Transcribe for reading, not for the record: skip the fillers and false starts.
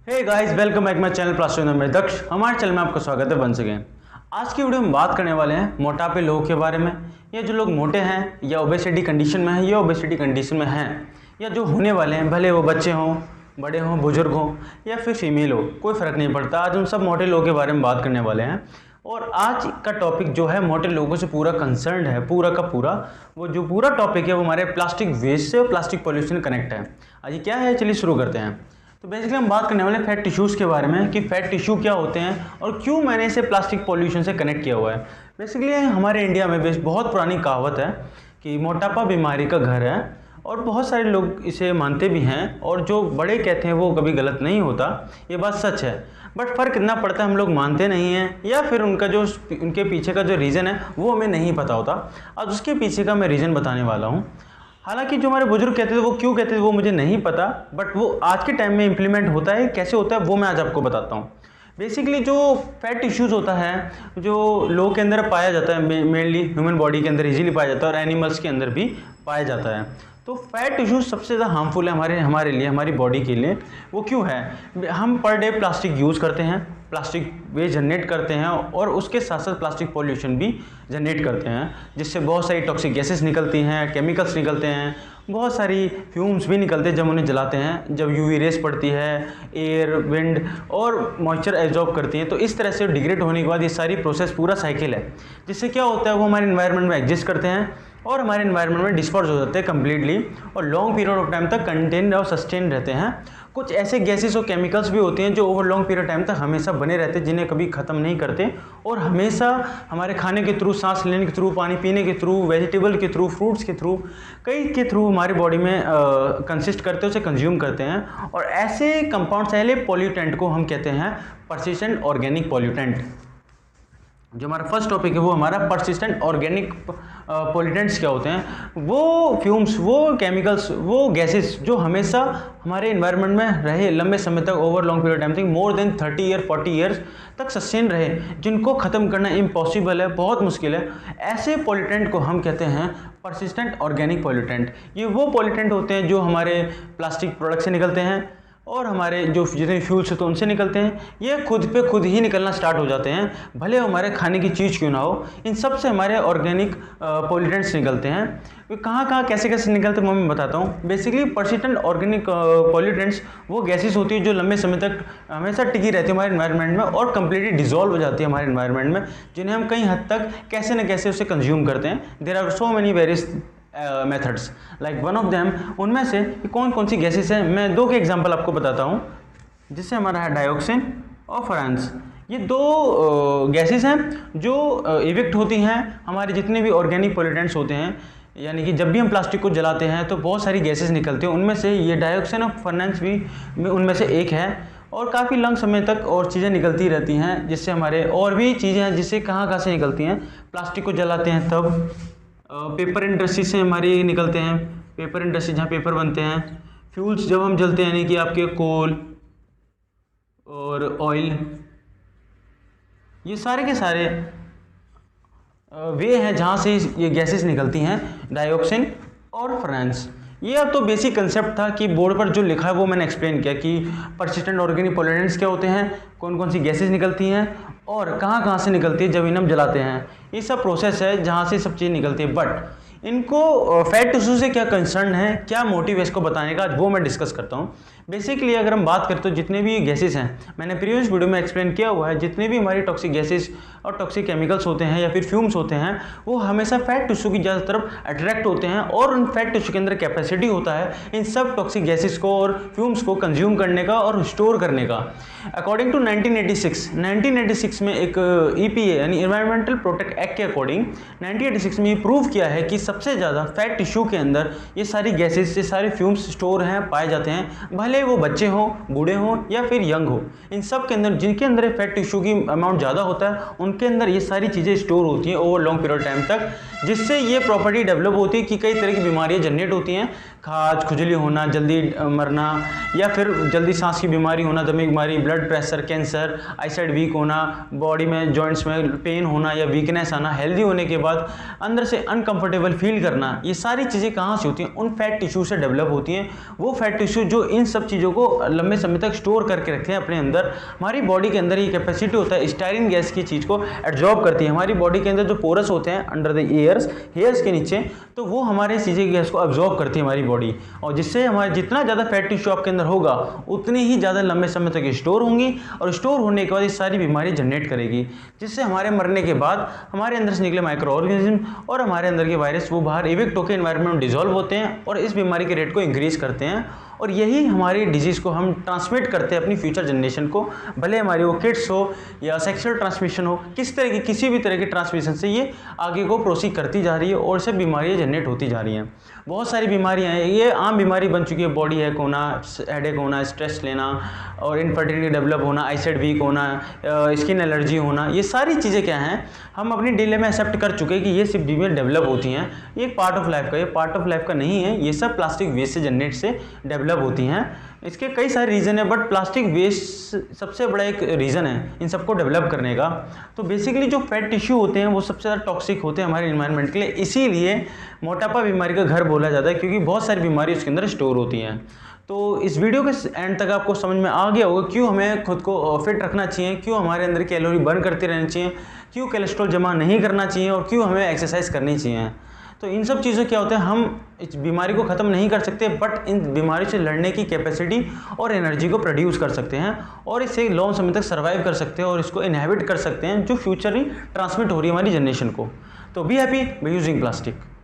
Hey guys, welcome back my channel plastic में दक्ष। हमारे channel में आपका स्वागत है वंस अगेन। आज की वीडियो में बात करने वाले हैं मोटापे लोगों के बारे में, या जो लोग मोटे हैं या ओबेसिटी कंडीशन में हैं या ओबेसिटी कंडीशन में हैं, या जो होने वाले हैं, भले वो बच्चे हों, बड़े हों, बुजुर्ग हों या फिर फीमेल हो, कोई फ़र्क नहीं पड़ता। आज हम सब मोटे लोगों के बारे में बात करने वाले हैं। और आज का टॉपिक जो है मोटे लोगों से पूरा कंसर्न्ड है, पूरा का पूरा। वो जो पूरा टॉपिक है वो हमारे प्लास्टिक वेस्ट से और प्लास्टिक पॉल्यूशन कनेक्ट है। आज ये क्या है, चलिए शुरू करते हैं। तो बेसिकली हम बात करने वाले फैट टिश्यूज़ के बारे में कि फैट टिश्यू क्या होते हैं और क्यों मैंने इसे प्लास्टिक पॉल्यूशन से कनेक्ट किया हुआ है। बेसिकली हमारे इंडिया में बहुत पुरानी कहावत है कि मोटापा बीमारी का घर है, और बहुत सारे लोग इसे मानते भी हैं, और जो बड़े कहते हैं वो कभी गलत नहीं होता, ये बात सच है। बट फ़र्क इतना पड़ता है, हम लोग मानते नहीं हैं या फिर उनके पीछे का जो रीज़न है वो हमें नहीं पता होता। आज उसके पीछे का मैं रीज़न बताने वाला हूँ। हालांकि जो हमारे बुजुर्ग कहते थे वो क्यों कहते थे वो मुझे नहीं पता, बट वो आज के टाइम में इम्प्लीमेंट होता है। कैसे होता है वो मैं आज आपको बताता हूँ। बेसिकली जो फैट टिश्यूज़ होता है, जो लोगों के अंदर पाया जाता है, मेनली ह्यूमन बॉडी के अंदर इजीली पाया जाता है और एनिमल्स के अंदर भी पाया जाता है। तो फैट टिश्यूज सबसे ज़्यादा हार्मफुल है हमारे लिए, हमारी बॉडी के लिए। वो क्यों है? हम पर डे प्लास्टिक यूज़ करते हैं, प्लास्टिक वेस्ट जनरेट करते हैं, और उसके साथ साथ प्लास्टिक पॉल्यूशन भी जनरेट करते हैं, जिससे बहुत सारी टॉक्सिक गैसेस निकलती हैं, केमिकल्स निकलते हैं, बहुत सारी फ्यूम्स भी निकलते हैं जब उन्हें जलाते हैं। जब यूवी रेस पड़ती है, एयर, विंड और मॉइस्चर एब्जॉर्ब करती हैं, तो इस तरह से डिग्रेड होने के बाद ये सारी प्रोसेस पूरा साइकिल है, जिससे क्या होता है वो हमारे इन्वायरमेंट में एग्जिस्ट करते हैं और हमारे इन्वायरमेंट में डिस्पर्स हो जाते हैं कम्प्लीटली, और लॉन्ग पीरियड ऑफ टाइम तक कंटेन और सस्टेन रहते हैं। कुछ ऐसे गैसेस और केमिकल्स भी होते हैं जो ओवर लॉन्ग पीरियड टाइम तक हमेशा बने रहते हैं, जिन्हें कभी ख़त्म नहीं करते, और हमेशा हमारे खाने के थ्रू, सांस लेने के थ्रू, पानी पीने के थ्रू, वेजिटेबल के थ्रू, फ्रूट्स के थ्रू, कई के थ्रू हमारी बॉडी में कंसिस्ट करते हैं, उसे कंज्यूम करते हैं। और ऐसे कंपाउंड्स, पहले पॉल्यूटेंट को हम कहते हैं परसिस्टेंट ऑर्गेनिक पॉल्यूटेंट। जो हमारा फर्स्ट टॉपिक है वो हमारा परसिस्टेंट ऑर्गेनिक पॉल्यूटेंट्स क्या होते हैं। वो फ्यूम्स, वो केमिकल्स, वो गैसेस जो हमेशा हमारे इन्वायरमेंट में रहे लंबे समय तक, ओवर लॉन्ग पीरियड टाइम तक, मोर देन 30 ईयर 40 ईयर्स तक सस्टेन रहे, जिनको ख़त्म करना इम्पॉसिबल है, बहुत मुश्किल है। ऐसे पॉल्यूटेंट को हम कहते हैं परसिस्टेंट ऑर्गेनिक पॉल्यूटेंट। ये वो पॉल्यूटेंट होते हैं जो हमारे प्लास्टिक प्रोडक्ट से निकलते हैं, और हमारे जो जितने फ्यूल्स होते हैं उनसे निकलते हैं। ये खुद पे खुद ही निकलना स्टार्ट हो जाते हैं, भले हमारे खाने की चीज़ क्यों ना हो। इन सब से हमारे ऑर्गेनिक पॉल्यूटेंट्स निकलते हैं। वे कहाँ कैसे कैसे निकलते हैं वो मैं बताता हूँ। बेसिकली परसिस्टेंट ऑर्गेनिक पॉल्यूटेंट्स वो गैसेस होती है जो लंबे समय तक हमेशा टिकी रहती है हमारे इन्वायरमेंट में, और कम्प्लीटली डिजॉल्व हो जाती है हमारे इन्वायरमेंट में, जिन्हें हम कई हद तक कैसे न कैसे उसे कंज्यूम करते हैं। There are so many various methods, like one of them, उनमें से कौन कौन सी गैसेस हैं, मैं दो के एग्जांपल आपको बताता हूँ। जिससे हमारा है डाइऑक्सिन और फ्रांस। ये दो गैसेस हैं जो इविक्ट होती हैं हमारे जितने भी ऑर्गेनिक पॉल्यूटेंट्स होते हैं। यानी कि जब भी हम प्लास्टिक को जलाते हैं तो बहुत सारी गैसेस निकलती हैं, उनमें से ये डाइऑक्सिन और फ्रांस भी उनमें से एक है। और काफ़ी लंबे समय तक और चीज़ें निकलती रहती हैं, जिससे हमारे और भी चीज़ें हैं जिससे कहाँ से निकलती हैं। प्लास्टिक को जलाते हैं तब पेपर इंडस्ट्री से हमारी निकलते हैं, पेपर इंडस्ट्री जहाँ पेपर बनते हैं। फ्यूल्स जब हम जलते हैं, यानी कि आपके कोल और ऑयल, ये सारे के सारे वे हैं जहाँ से ये गैसेस निकलती हैं, डाइऑक्सिन और फ्रांस। ये अब तो बेसिक कंसेप्ट था कि बोर्ड पर जो लिखा है वो मैंने एक्सप्लेन किया कि परसिस्टेंट ऑर्गेनिक पॉल्यूटेंट्स क्या होते हैं, कौन कौन सी गैसेस निकलती हैं और कहाँ से निकलती है जब इन्हें हम जलाते हैं। ये सब प्रोसेस है जहाँ से सब चीज़ निकलती है। बट इनको फैट टिश्यू से क्या कंसर्न है, क्या मोटिव है इसको बताने का, वो मैं डिस्कस करता हूँ। बेसिकली अगर हम बात करें तो जितने भी गैसेस हैं, मैंने प्रीवियस वीडियो में एक्सप्लेन किया हुआ है, जितने भी हमारी टॉक्सिक गैसेस और टॉक्सिक केमिकल्स होते हैं या फिर फ्यूम्स होते हैं, वो हमेशा फैट टिश्यू की ज़्यादा तरफ अट्रैक्ट होते हैं, और उन फैट टिश्यू के अंदर कैपेसिटी होता है इन सब टॉक्सिक गैसेस को और फ्यूम्स को कंज्यूम करने का और स्टोर करने का। अकॉर्डिंग टू 1986 में एक EPA यानी इन्वायरमेंटल प्रोटेक्ट एक्ट के अकॉर्डिंग 1986 में ये प्रूव किया है कि सबसे ज़्यादा फैट टिश्यू के अंदर ये सारी गैसेस, ये सारे फ्यूम्स स्टोर हैं, पाए जाते हैं, भले वो बच्चे हों, बूढ़े हों या फिर यंग हो। इन सब के अंदर, जिनके अंदर फैट टिश्यू की अमाउंट ज़्यादा होता है, उनके अंदर ये सारी चीज़ें स्टोर होती हैं ओवर लॉन्ग पीरियड टाइम तक, जिससे ये प्रॉपर्टी डेवलप होती है कि कई तरह की बीमारियाँ जनरेट होती हैं, खाज, खुजली होना, जल्दी मरना, या फिर जल्दी सांस की बीमारी होना, दमे की बीमारी, blood pressure, cancer, eyesight weak होना, बॉडी में जॉइंट्स में पेन होना या वीकनेस आना, हेल्दी होने के बाद अंदर से अनकंफर्टेबल फील करना, ये सारी चीज़ें कहाँ से होती हैं? उन फैट टिश्यू से डेवलप होती हैं। वो फैट टिश्यू जो इन सब चीज़ों को लंबे समय तक स्टोर करके रखते हैं अपने अंदर। हमारी बॉडी के अंदर ये कैपेसिटी होता है स्टायरिन गैस की चीज़ को एब्जॉर्ब करती है। हमारी बॉडी के अंदर जो पोरस होते हैं अंडर द हेयर्स के नीचे, तो वो हमारे सीजे गैस को एब्जॉर्ब करती है हमारी बॉडी, और जिससे हमारे जितना ज़्यादा फैट टिश्यू आपके अंदर होगा उतनी ही ज़्यादा लंबे समय तक स्टोर होंगी, और स्टोर होने के बाद ये सारी बीमारी जनरेट करेगी, जिससे हमारे मरने के बाद हमारे अंदर से निकले माइक्रो ऑर्गेनिज्म और हमारे अंदर के वायरस वो बाहर इवेक्ट होकर एनवायरनमेंट में डिजॉल्व होते हैं और इस बीमारी के रेट को इंक्रीज करते हैं, और यही हमारी डिजीज़ को हम ट्रांसमिट करते हैं अपनी फ्यूचर जनरेशन को, भले हमारी वो किड्स हो या सेक्सुअल ट्रांसमिशन हो, किसी भी तरह की ट्रांसमिशन से ये आगे को प्रोसीड करती जा रही है और इससे बीमारियाँ जनरेट होती जा रही हैं। बहुत सारी बीमारियाँ हैं, ये आम बीमारी बन चुकी है, बॉडी हैक होना, हेडेक होना, स्ट्रेस लेना और इनफर्टिलिटी डेवलप होना, आईसाइट वीक होना, स्किन एलर्जी होना, ये सारी चीज़ें क्या हैं हम अपनी डेली में एक्सेप्ट कर चुके हैं कि ये सिर्फ बीमारी डेवलप होती हैं, ये एक पार्ट ऑफ लाइफ का, ये पार्ट ऑफ लाइफ का नहीं है, ये सब प्लास्टिक वेस्ट से जनरेट से डेवलप होती हैं। इसके कई सारे रीज़न है, बट प्लास्टिक वेस्ट सबसे बड़ा एक रीज़न है इन सबको डेवलप करने का। तो बेसिकली जो फैट टिश्यू होते हैं वो सबसे ज़्यादा टॉक्सिक होते हैं हमारे इन्वायरमेंट के लिए, इसीलिए मोटापा बीमारी का घर बोला जाता है, क्योंकि बहुत सारी बीमारी उसके अंदर स्टोर होती हैं। तो इस वीडियो के एंड तक आपको समझ में आ गया होगा क्यों हमें खुद को फिट रखना चाहिए, क्यों हमारे अंदर कैलोरी बर्न करते रहना चाहिए, क्यों कोलेस्ट्रॉल जमा नहीं करना चाहिए और क्यों हमें एक्सरसाइज करनी चाहिए। तो इन सब चीज़ों क्या होता है, हम इस बीमारी को ख़त्म नहीं कर सकते, बट इन बीमारी से लड़ने की कैपेसिटी और एनर्जी को प्रोड्यूस कर सकते हैं और इससे लॉन्ग समय तक सर्वाइव कर सकते हैं और इसको इनहेबिट कर सकते हैं जो फ्यूचरली ट्रांसमिट हो रही है हमारी जनरेशन को। तो be happy by using plastic.